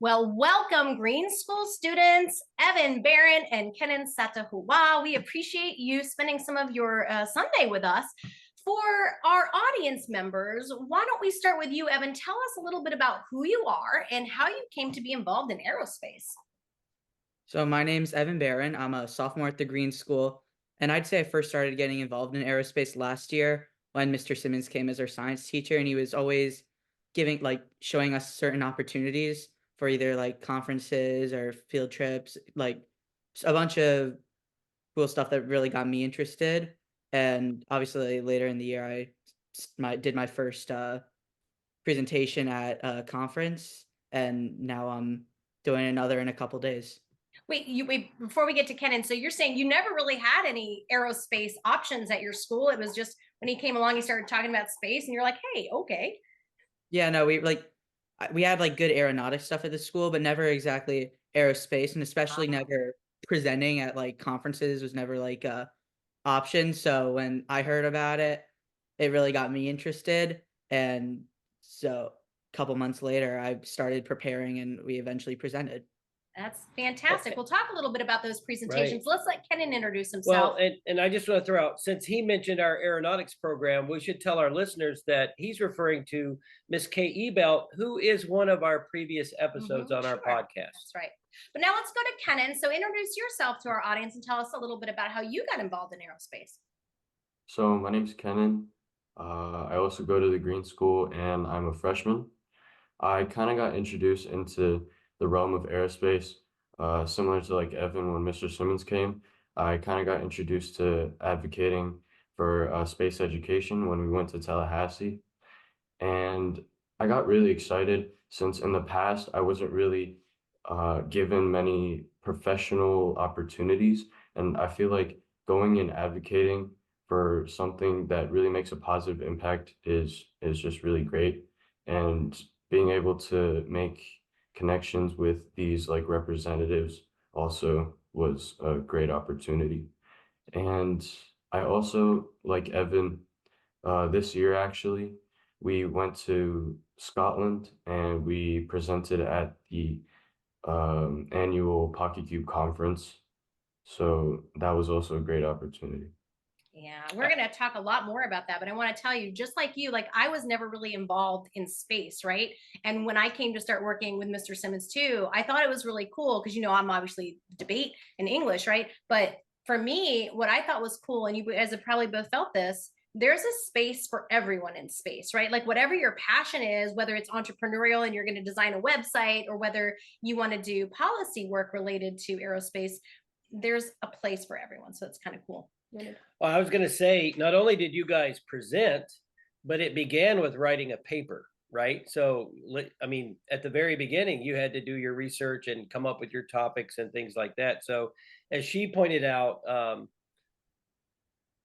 Well, welcome, Green School students, Evan Barron and Kenan Satahua. We appreciate you spending some of your Sunday with us. For our audience members, why don't we start with you, Evan? Tell us a little bit about who you are and how you came to be involved in aerospace. So my name's Evan Barron. I'm a sophomore at the Green School, and I'd say I first started getting involved in aerospace last year when Mr. Simmons came as our science teacher, and he was always showing us certain opportunities for either like conferences or field trips, like a bunch of cool stuff that really got me interested. And obviously later in the year, did my first presentation at a conference, and now I'm doing another in a couple days. Wait, before we get to Kenan, so you're saying you never really had any aerospace options at your school. It was just when he came along, he started talking about space, and you're like, hey, okay. Yeah, no, we had, like, good aeronautics stuff at the school, but never exactly aerospace, and especially never presenting at, like, conferences was never, like, a option, so when I heard about it, it really got me interested, and so, couple months later, I started preparing, and we eventually presented. That's Oh, fantastic. We'll talk a little bit about those right. presentations. Let's let Kenan introduce Well, himself. and I just want to throw out, since he mentioned our aeronautics program, we should tell our listeners that he's referring to Miss Kay Ebelt, who is one of our previous episodes on our Sure, podcast. that's right. But now let's go to Kenan. So introduce yourself to our audience and tell us a little bit about how you got involved in aerospace. So my name's Kenan. I also go to the Green School and I'm a freshman. I kind of got introduced into the realm of aerospace, similar to like Evan when Mr. Simmons came. I kind of got introduced to advocating for space education when we went to Tallahassee. And I got really excited since in the past I wasn't really given many professional opportunities. And I feel like going and advocating for something that really makes a positive impact is just really great. And being able to make connections with these like representatives also was a great opportunity. And I also, like Evan, this year, actually, we went to Scotland and we presented at the annual Pocket Cube conference. So that was also a great opportunity. Yeah, we're going to talk a lot more about that. But I want to tell you, just like you, like I was never really involved in space, right? And when I came to start working with Mr. Simmons too, I thought it was really cool because, I'm obviously debate in English, right? But for me, what I thought was cool, and you guys have probably both felt this, there's a space for everyone in space, right? Like whatever your passion is, whether it's entrepreneurial and you're going to design a website or whether you want to do policy work related to aerospace, there's a place for everyone. So it's kind of cool. Well, I was going to say, not only did you guys present, but it began with writing a paper, right? So, I mean, at the very beginning, you had to do your research and come up with your topics and things like that. So, as she pointed out,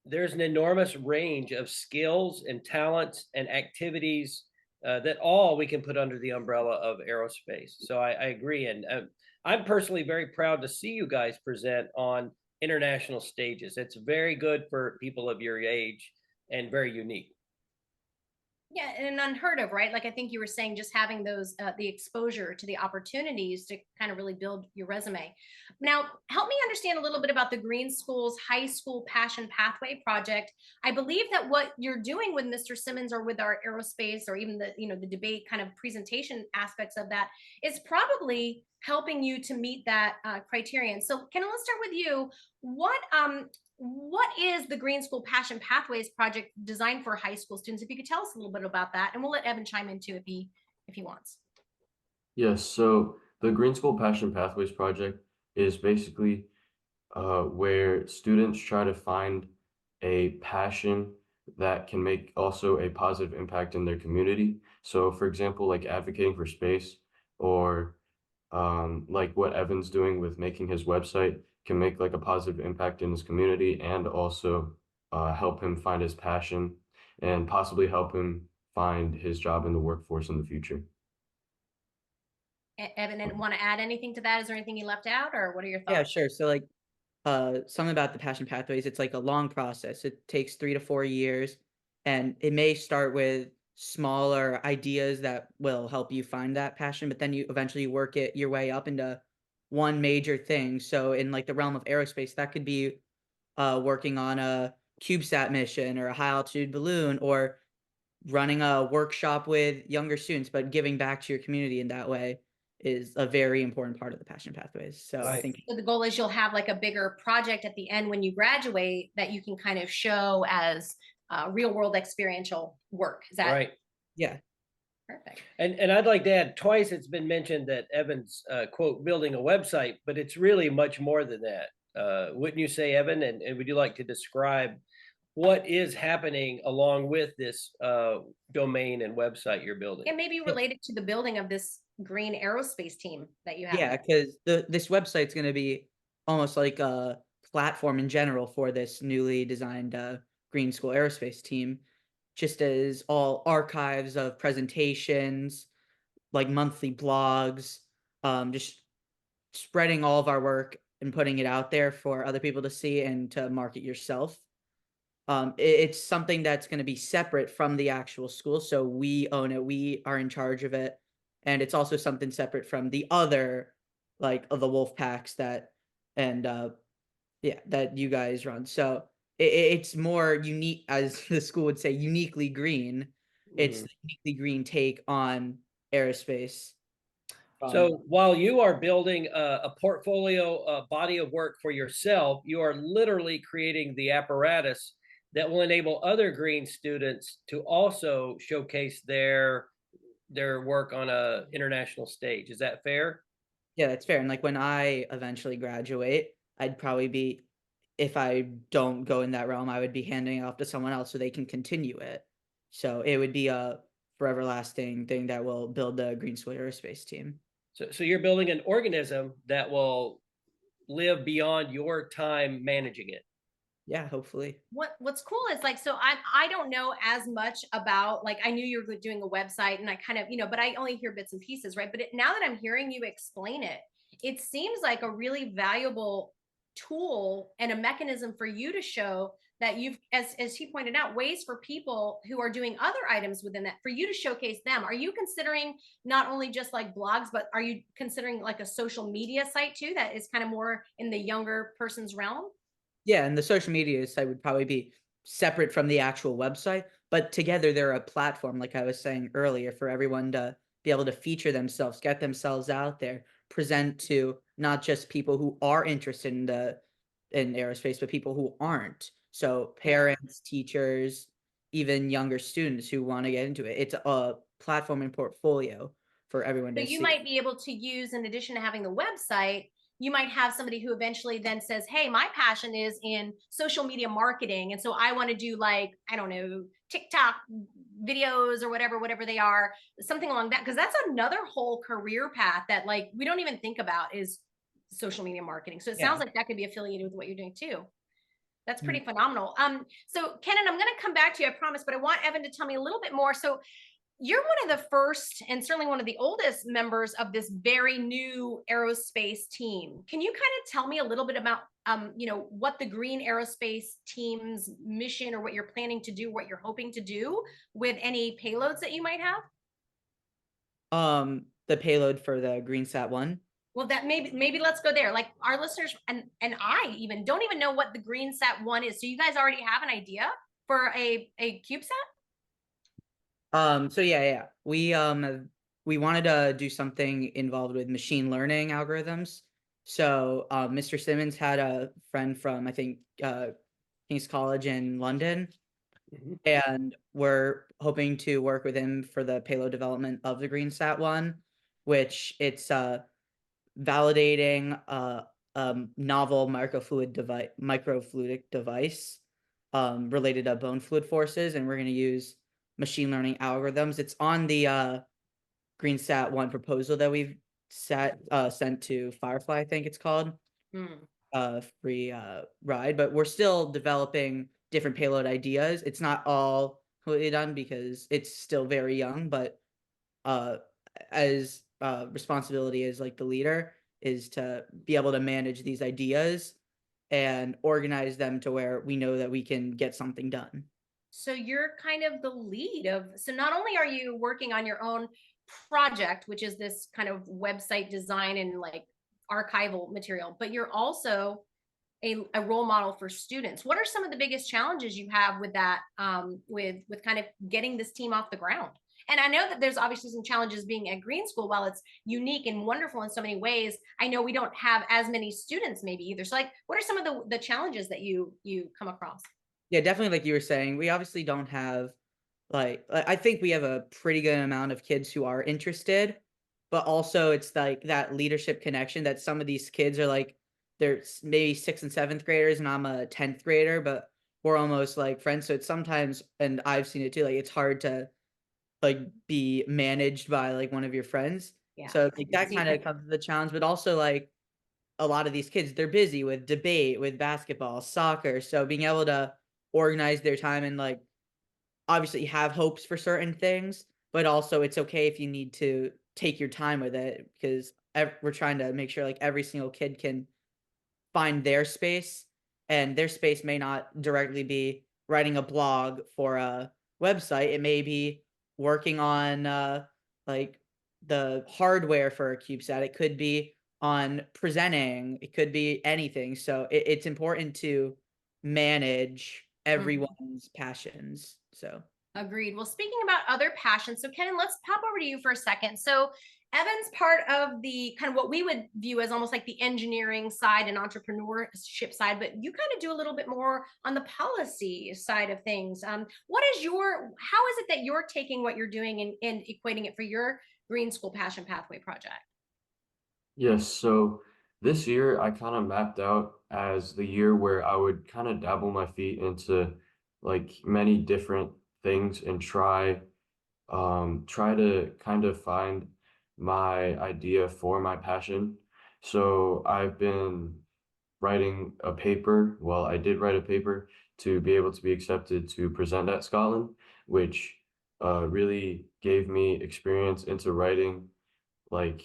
there's an enormous range of skills and talents and activities that all we can put under the umbrella of aerospace. So I agree, and I'm personally very proud to see you guys present on international stages. It's very good for people of your age and very unique. Yeah, and unheard of, right? Like I think you were saying, just having those the exposure to the opportunities to kind of really build your resume. Now, help me understand a little bit about the Green School's High School Passion Pathway project. I believe that what you're doing with Mr. Simmons or with our aerospace or even the debate kind of presentation aspects of that is probably helping you to meet that criterion. So, Ken, let's start with you. What is the Green School Passion Pathways project designed for high school students? If you could tell us a little bit about that, and we'll let Evan chime in too if he wants. Yes, so the Green School Passion Pathways project is basically where students try to find a passion that can make also a positive impact in their community. So, for example, like advocating for space or like what Evan's doing with making his website can make like a positive impact in his community and also help him find his passion and possibly help him find his job in the workforce in the future. Evan, want to add anything to that? Is there anything you left out, or what are your Yeah, thoughts? sure. So, like, something about the passion pathways, it's like a long process. It takes 3 to 4 years, and it may start with smaller ideas that will help you find that passion, but then you eventually work it your way up into one major thing. So in like the realm of aerospace, that could be working on a CubeSat mission or a high altitude balloon or running a workshop with younger students, but giving back to your community in that way is a very important part of the passion pathways. So I Right. think, So the goal is you'll have like a bigger project at the end when you graduate that you can kind of show as real world experiential work. Is that Right. yeah, perfect? And I'd like to add, twice it's been mentioned that Evan's quote building a website, but it's really much more than that. Wouldn't you say, Evan? And would you like to describe what is happening along with this domain and website you're building? And maybe related to the building of this green aerospace team that you have. yeah, because this website's going to be almost like a platform in general for this newly designed Green School Aerospace team, just as all archives of presentations, like monthly blogs, just spreading all of our work and putting it out there for other people to see and to market yourself. It's something that's going to be separate from the actual school, so we own it. We are in charge of it, and it's also something separate from the other, like of the wolf packs that, and yeah, that you guys run. So it's more unique, as the school would say, uniquely green. It's Mhm. the uniquely green take on aerospace. So while you are building a portfolio, a body of work for yourself, you are literally creating the apparatus that will enable other green students to also showcase their work on a international stage. Is that fair? Yeah, that's fair. And like when I eventually graduate, I'd probably be, if I don't go in that realm, I would be handing it off to someone else so they can continue it. So it would be a forever lasting thing that will build the Green School Aerospace team. So you're building an organism that will live beyond your time managing it. Yeah, hopefully. What's cool is like, so I don't know as much about, like, I knew you were doing a website and I kind of, but I only hear bits and pieces, right? But now that I'm hearing you explain it, it seems like a really valuable tool and a mechanism for you to show that you've, as he pointed out, ways for people who are doing other items within that for you to showcase them. Are you considering not only just like blogs, but are you considering like a social media site too that is kind of more in the younger person's realm? Yeah, and the social media site would probably be separate from the actual website, but together they're a platform, like I was saying earlier, for everyone to be able to feature themselves, get themselves out there, present to not just people who are interested in aerospace, but people who aren't. So parents, teachers, even younger students who want to get into it. It's a platform and portfolio for everyone So to you see. might be able to use, in addition to having the website, you might have somebody who eventually then says, hey, my passion is in social media marketing. And so I want to do, like, I don't know, TikTok videos or whatever they are, something along that. Cause that's another whole career path that, like, we don't even think about is social media marketing. So it sounds Yeah. like that could be affiliated with what you're doing too. That's Mm. pretty phenomenal. So Kenan, I'm going to come back to you, I promise, but I want Evan to tell me a little bit more. So you're one of the first and certainly one of the oldest members of this very new aerospace team. Can you kind of tell me a little bit about what the Green Aerospace team's mission, or what you're planning to do, what you're hoping to do with any payloads that you might have? The payload for the GreenSat 1. Well, that maybe let's go there. Like, our listeners and I even don't even know what the GreenSat 1 is. So you guys already have an idea for a CubeSat? So yeah. We wanted to do something involved with machine learning algorithms. So Mr. Simmons had a friend from, I think, King's College in London, Mhm. and we're hoping to work with him for the payload development of the GreenSat 1, which it's validating novel microfluidic device related to bone fluid forces, and we're going to use machine learning algorithms. It's on the GreenSat 1 proposal that we've sent to Firefly, I think it's called, Hmm. free ride, but we're still developing different payload ideas. It's not all completely done because it's still very young, but uh as responsibility as like the leader is to be able to manage these ideas and organize them to where we know that we can get something done. So you're kind of the lead of, so not only are you working on your own project, which is this kind of website design and like archival material, but you're also a role model for students. What are some of the biggest challenges you have with that, with kind of getting this team off the ground? And I know that there's obviously some challenges being at Green School. While it's unique and wonderful in so many ways, I know we don't have as many students maybe either. So like, what are some of the challenges that you come across? Yeah, definitely like you were saying, we obviously don't have I think we have a pretty good amount of kids who are interested, but also it's like that leadership connection that some of these kids are like they're maybe 6th and 7th graders and I'm a 10th grader, but we're almost like friends. So it's sometimes, and I've seen it too, like it's hard to like be managed by like one of your friends. Yeah, So I like can that see kind that. of comes with the challenge, but also like a lot of these kids, they're busy with debate, with basketball, soccer. So being able to organize their time and like obviously have hopes for certain things, but also it's okay if you need to take your time with it because we're trying to make sure like every single kid can find their space, and their space may not directly be writing a blog for a website. It may be working on like the hardware for a CubeSat. It could be on presenting. It could be anything. So it's important to manage Mhm. everyone's passions. So Agreed. Well, speaking about other passions, so Kenan, let's pop over to you for a second. So Evan's part of the kind of what we would view as almost like the engineering side and entrepreneurship side, but you kind of do a little bit more on the policy side of things. How is it that you're taking what you're doing and equating it for your Green School Passion Pathway project? Yes, so this year I kind of mapped out as the year where I would kind of dabble my feet into like many different things and try to kind of find my idea for my passion. So I've been writing a paper. Well, I did write a paper to be able to be accepted to present at Scotland, which really gave me experience into writing like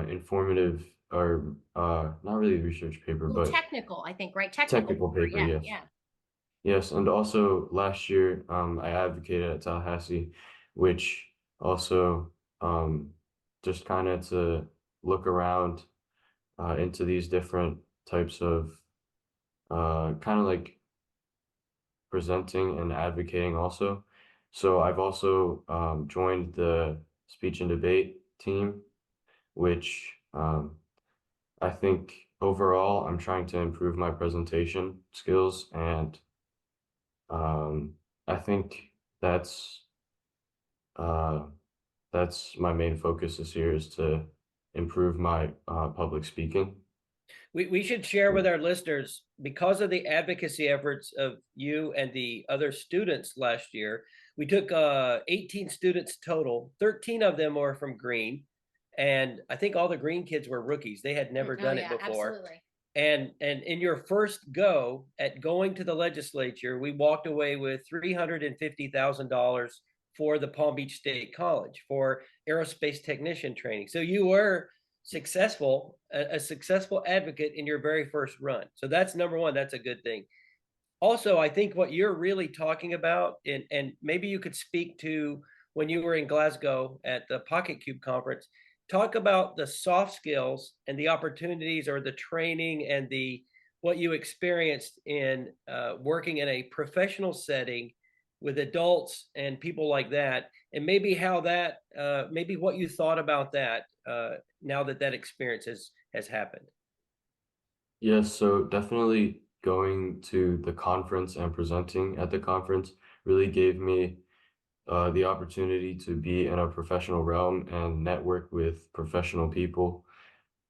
informative or not really research paper, Well, but technical, I think, right? Technical technical paper. paper, Yeah, yes. yeah. Yes, and also last year, I advocated at Tallahassee, which also just kind of to look around into these different types of kind of like presenting and advocating also. So I've also joined the speech and debate team, which I think overall I'm trying to improve my presentation skills and um, I think that's uh, that's my main focus this year is to improve my public speaking. We should share with our listeners, because of the advocacy efforts of you and the other students last year, we took 18 students total. 13 of them were from Green, and I think all the Green kids were rookies. They had never Oh done it yeah, before. absolutely. And in your first go at going to the legislature, we walked away with $350,000 for the Palm Beach State College for aerospace technician training. So you were successful, a successful advocate in your very first run. So that's number one. That's a good thing. Also, I think what you're really talking about, and maybe you could speak to when you were in Glasgow at the Pocket Cube conference, talk about the soft skills and the opportunities or the training and the what you experienced in working in a professional setting with adults and people like that, and maybe how that, maybe what you thought about that now that that experience has happened. Yes, so definitely going to the conference and presenting at the conference really gave me the opportunity to be in a professional realm and network with professional people.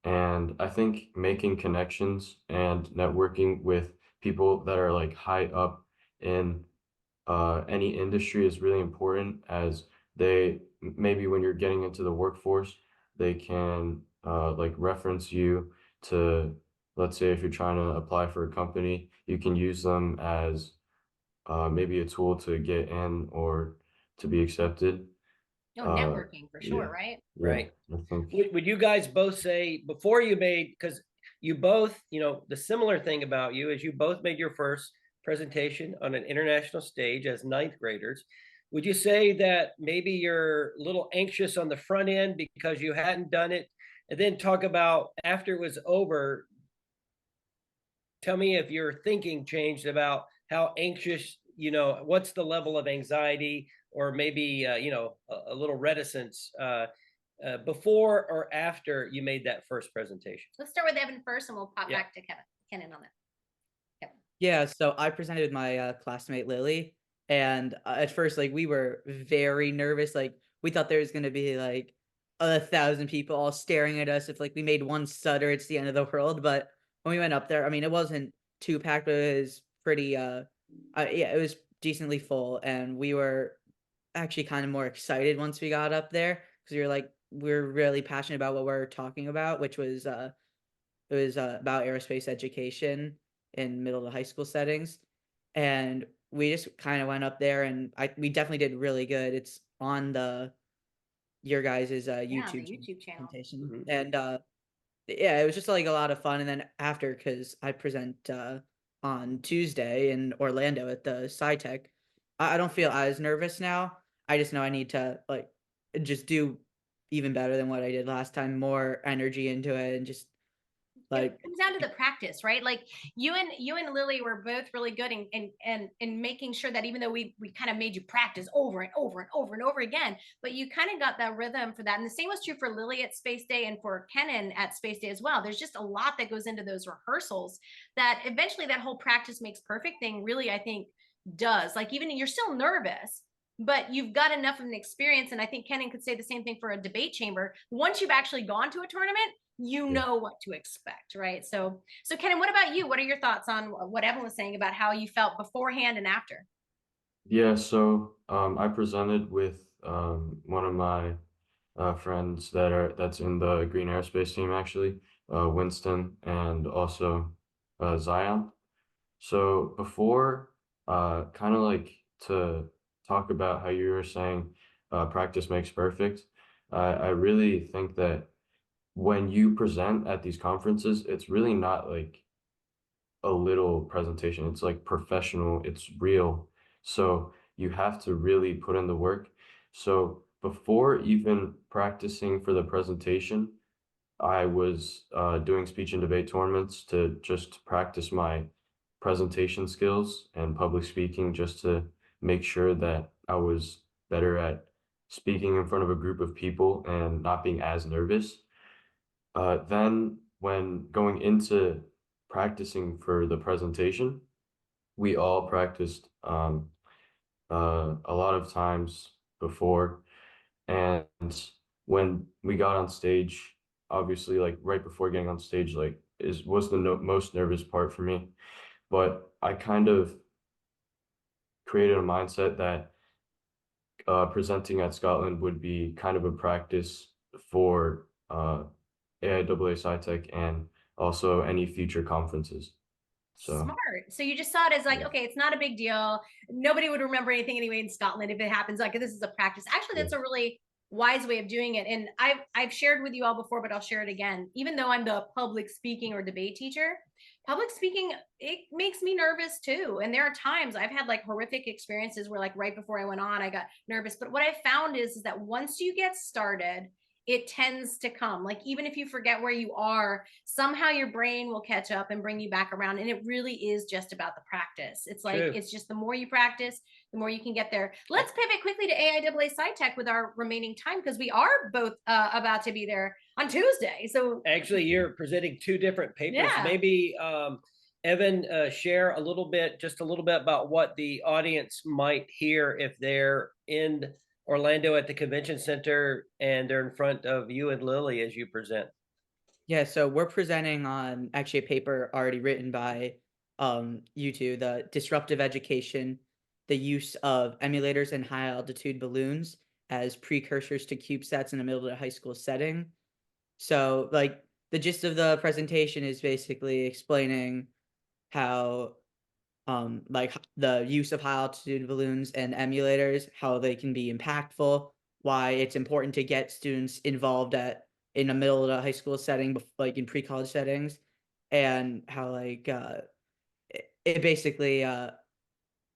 And I think making connections and networking with people that are like high up in any industry is really important as maybe when you're getting into the workforce, they can like reference you to, let's say if you're trying to apply for a company, you can use them as maybe a tool to get in or to be accepted. No, Uh, networking for yeah, sure, right? yeah, Right. I think. Would you guys both say before you made, because you both, the similar thing about you is you both made your first presentation on an international stage as ninth graders. Would you say that maybe you're a little anxious on the front end because you hadn't done it? And then talk about after it was over, tell me if your thinking changed about how anxious, what's the level of anxiety or maybe, a little reticence before or after you made that first presentation? Let's start with Evan first, and we'll pop Yeah. back to Kenan on that. Yeah, so I presented with my classmate Lily, and at first, like we were very nervous. Like we thought there was gonna be like 1,000 people all staring at us. If like we made one stutter, it's the end of the world. But when we went up there, I mean, it wasn't too packed, but it was pretty. Yeah, it was decently full, and we were actually kind of more excited once we got up there because we were really passionate about what we're talking about, which was it was about aerospace education in middle to high school settings, and we just kind of went up there, and we definitely did really good. It's on your guys' Yeah, the YouTube YouTube channel. presentation, Mhm. and yeah, it was just like a lot of fun. And then after, because I present on Tuesday in Orlando at the Sci Tech, I don't feel as nervous now. I just know I need to like just do even better than what I did last time, more energy into it, and just It like comes down to the practice, right? Like you and Lily were both really good in making sure that even though we kind of made you practice over and over and over and over again, but you kind of got that rhythm for that. And the same was true for Lily at Space Day and for Kenan at Space Day as well. There's just a lot that goes into those rehearsals that eventually that whole practice makes perfect thing really, I think, does. Like even you're still nervous, but you've got enough of an experience. And I think Kenan could say the same thing for a debate chamber. Once you've actually gone to a tournament, you Yeah. know what to expect, right? So Kenan, what about you? What are your thoughts on what Evan was saying about how you felt beforehand and after? Yeah, so I presented with one of my friends that's in the Green Aerospace team actually, Winston and also Zion. So before, kind of like to talk about how you were saying, practice makes perfect. I really think that when you present at these conferences, it's really not like a little presentation. It's like professional, it's real. So you have to really put in the work. So before even practicing for the presentation, I was doing speech and debate tournaments to just practice my presentation skills and public speaking, just to make sure that I was better at speaking in front of a group of people and not being as nervous. Then, when going into practicing for the presentation, we all practiced a lot of times before. And when we got on stage, obviously, like right before getting on stage, like was the most nervous part for me. But I kind of created a mindset that presenting at Scotland would be kind of a practice for AIAA Sci Tech and also any future conferences. So Smart. So you just saw it as like, yeah, okay, it's not a big deal. Nobody would remember anything anyway in Scotland if it happens. Like this is a practice. Actually, yeah, that's a really wise way of doing it. And I've shared with you all before, but I'll share it again. Even though I'm the public speaking or debate teacher, public speaking, it makes me nervous too. And there are times I've had like horrific experiences where like right before I went on, I got nervous. But what I found is that once you get started, it tends to come. Like even if you forget where you are, somehow your brain will catch up and bring you back around. And it really is just about the practice. It's like True. it's just the more you practice, the more you can get there. Let's pivot quickly to AIAA Sci Tech with our remaining time because we are both about to be there on Tuesday. So Actually, you're presenting two different papers. yeah. Maybe Evan, share just a little bit about what the audience might hear if they're in Orlando at the convention center and they're in front of you and Lily as you present. yeah, so we're presenting on actually a paper already written by you two, the disruptive education, the use of emulators and high altitude balloons as precursors to CubeSats in a middle to high school setting. So like the gist of the presentation is basically explaining how the use of high altitude balloons and emulators, how they can be impactful, why it's important to get students involved in the middle of the high school setting, like in pre-college settings, and how it basically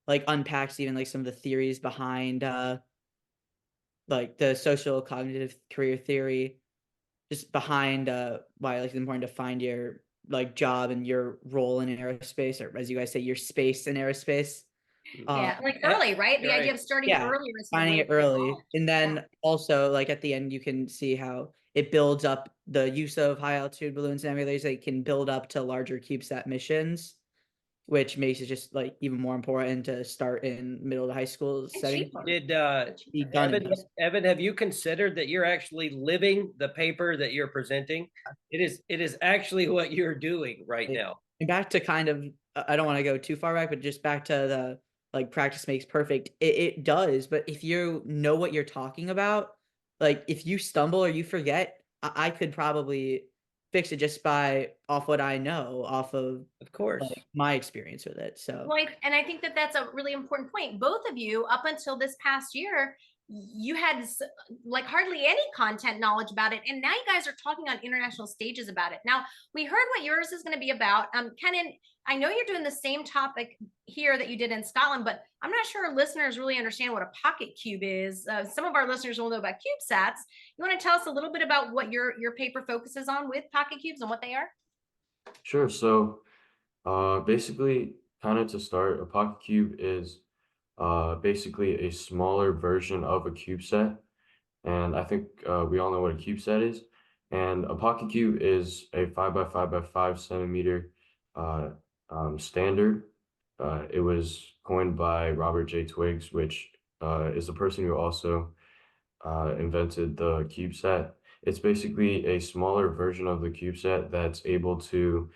like unpacks even like some of the theories behind like the social cognitive career theory, just behind why like it's important to find your like job and your role in aerospace, or as you guys say, your space in aerospace. Yeah, Um, like early, right? The idea Right. of starting yeah, earlier instead of finding waiting it till early, college. and Yeah. then also like at the end you can see how it builds up the use of high altitude balloons and emulators. They can build up to larger CubeSat missions, which makes it just like even more important to start in middle to high school And setting. cheaper. Did And Be cheaper. done in high school. Evan, have you considered that you're actually living the paper that you're presenting? It is actually what you're doing right now. And back to kind of, I don't want to go too far back, but just back to the like practice makes perfect. It does, but if you know what you're talking about, like if you stumble or you forget, I could probably fix it just by off what I know, off of Of course. like my experience with it. So Well, and I think that that's a really important point. Both of you, up until this past year, you had like hardly any content knowledge about it, and now you guys are talking on international stages about it. Now we heard what yours is going to be about. Kenan, I know you're doing the same topic here that you did in Scotland, but I'm not sure listeners really understand what a pocket cube is. Some of our listeners will know about CubeSats. You want to tell us a little bit about what your paper focuses on with pocket cubes and what they are? Sure. So, basically, kind of to start, a pocket cube is basically a smaller version of a CubeSat, and I think we all know what a CubeSat is. And a pocket cube is a 5 by 5 by 5 centimeter uh, standard. It was coined by Robert J. Twiggs, which is the person who also invented the CubeSat. It's basically a smaller version of the CubeSat that's able to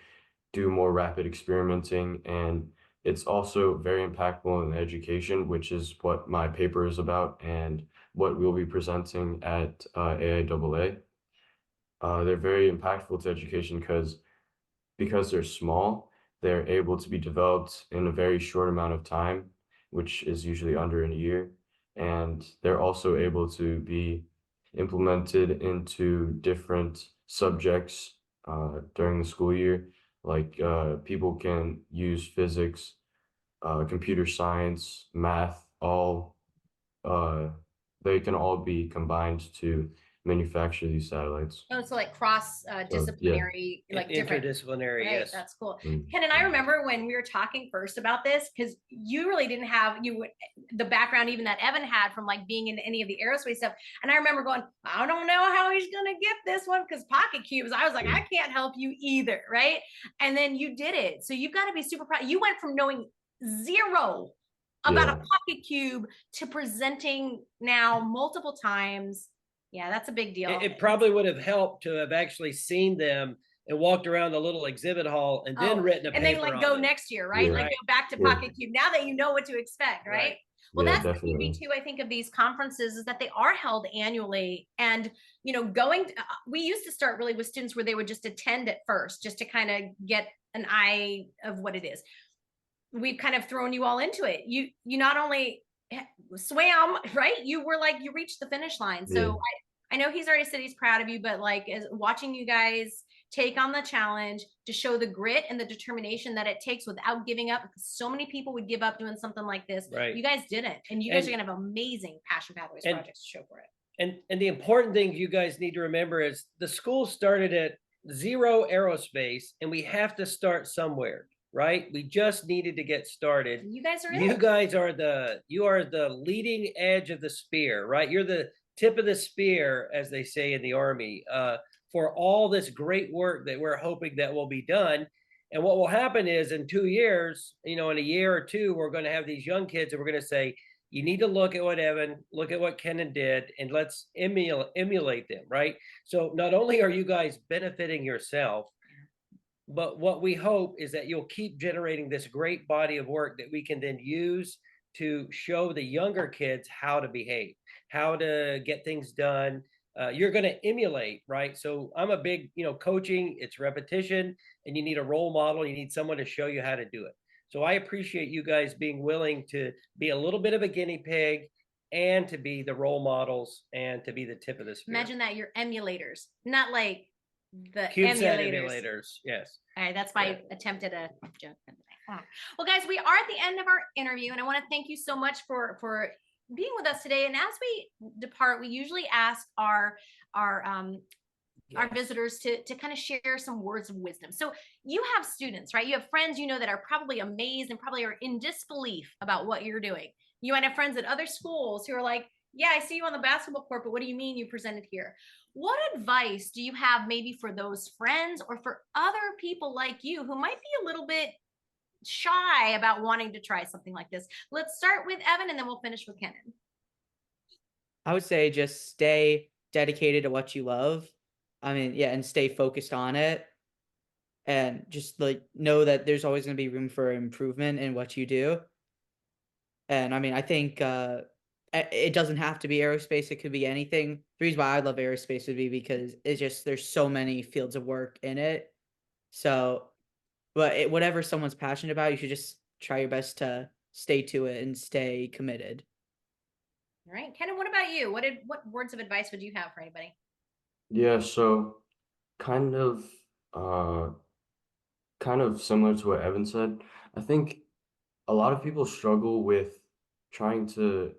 do more rapid experimenting, and it's also very impactful in education, which is what my paper is about and what we'll be presenting at AIAA. They're very impactful to education because they're small, they're able to be developed in a very short amount of time, which is usually under a year. And they're also able to be implemented into different subjects during the school year. Like people can use physics, computer science, math, all uh, they can all be combined to manufacture these satellites. Oh, so like cross So yeah. disciplinary, like different. Interdisciplinary, Right, yes. that's cool. Mm. Ken and I remember when we were talking first about this, because you really didn't have the background even that Evan had from like being in any of the aerospace stuff. And I remember going, I don't know how he's gonna get this one because pocket cubes. I was like, I can't help you either, right? And then you did it. So you've got to be super proud. You went from knowing zero about a Yeah. pocket cube to presenting now multiple times. Yeah, that's a big deal. It probably would have helped to have actually seen them and walked around the little exhibit hall and then written a and paper then like on go them. next year, right? Yeah. Like go back to Yeah. pocket cube now that you know what to expect, right? Right. Well, Yeah, that's the beauty definitely. too, I think, of these conferences is that they are held annually. And, you know, going, we used to start really with students where they would just attend at first, just to kind of get an eye of what it is. We've kind of thrown you all into it. You not only swam, right? You were like, you reached the finish line. So Yeah. I know he's already said he's proud of you, but like as watching you guys take on the challenge to show the grit and the determination that it takes without giving up, because so many people would give up doing something like this. Right. You guys didn't. And you guys are And- going to have amazing Passion Pathways and- projects to show for it. And the important thing you guys need to remember is the school started at zero aerospace, and we have to start somewhere, right? We just needed to get started. And you guys are You it. guys are the leading edge of the spear, right? You're the tip of the spear, as they say in the Army, for all this great work that we're hoping that will be done. And what will happen is in 2 years, you know, in a year or two, we're going to have these young kids and we're going to say, you need to look at what Evan, look at what Kenan did, and let's emulate them, right? So not only are you guys benefiting yourself, but what we hope is that you'll keep generating this great body of work that we can then use to show the younger kids how to behave, how to get things done. You're going to emulate, right? So I'm a big, you know, coaching, it's repetition, and you need a role model. You need someone to show you how to do it. So I appreciate you guys being willing to be a little bit of a guinea pig and to be the role models and to be the tip of the spear. Imagine that you're emulators, not like the CubeSat emulators. emulators. Yes. All right, that's my attempt at a joke. Well, guys, we are at the end of our interview, and I want to thank you so much for being with us today. And as we depart, we usually ask our our Yes. visitors to kind of share some words of wisdom. So you have students, right? You have friends you know that are probably amazed and probably are in disbelief about what you're doing. You might have friends at other schools who are like, yeah, I see you on the basketball court, but what do you mean you presented here? What advice do you have maybe for those friends or for other people like you who might be a little bit shy about wanting to try something like this? Let's start with Evan and then we'll finish with Kenan. I would say just stay dedicated to what you love. I mean, yeah, and stay focused on it, and just like know that there's always going to be room for improvement in what you do. And I mean, I think it doesn't have to be aerospace, it could be anything. The reason why I love aerospace would be because it's just there's so many fields of work in it. So, but whatever someone's passionate about, you should just try your best to stay to it and stay committed. All right, Kenan, what about you? What words of advice would you have for anybody? Yeah, so kind of uh kind of similar to what Evan said. I think a lot of people struggle with trying to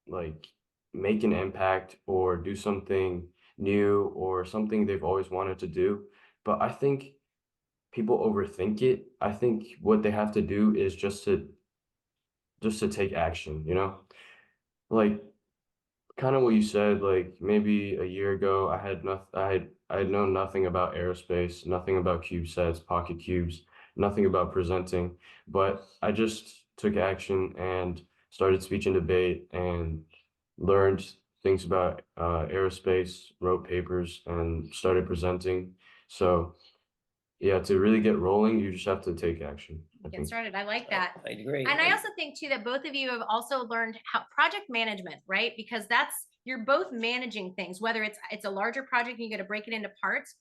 like make an impact or do something new or something they've always wanted to do. But I think people overthink it. I think what they have to do is just to take action, you know? Like kind of what you said, like maybe a year ago, I had known nothing about aerospace, nothing about CubeSats, pocket cubes, nothing about presenting, but I just took action and started speech and debate and learned things about aerospace, wrote papers, and started presenting. So yeah, to really get rolling, you just have to take action, I Get think. started. I like that. I agree. And I also think too that both of you have also learned how project management, right? Because that's you're both managing things, whether it's a larger project and you got to break it into parts,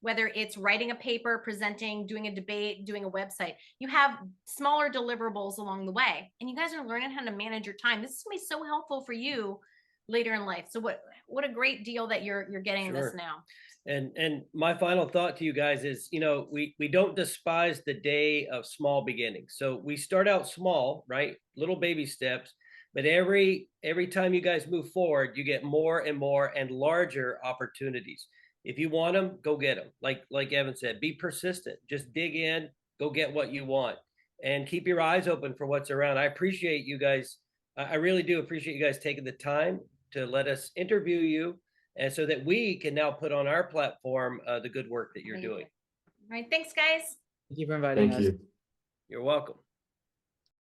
whether it's writing a paper, presenting, doing a debate, doing a website. You have smaller deliverables along the way. And you guys are learning how to manage your time. This is gonna be so helpful for you later in life. So what a great deal that you're getting this Sure. now. And my final thought to you guys is, we don't despise the day of small beginnings. So we start out small, right? Little baby steps, but every time you guys move forward, you get more and more and larger opportunities. If you want them, go get them. Like Evan said, be persistent. Just dig in, go get what you want, and keep your eyes open for what's around. I appreciate you guys. I really do appreciate you guys taking the time to let us interview you, and so that we can now put on our platform the good work that you're Thank you. doing. All right. Thanks, guys. Thank you for inviting Thank us. you. You're welcome.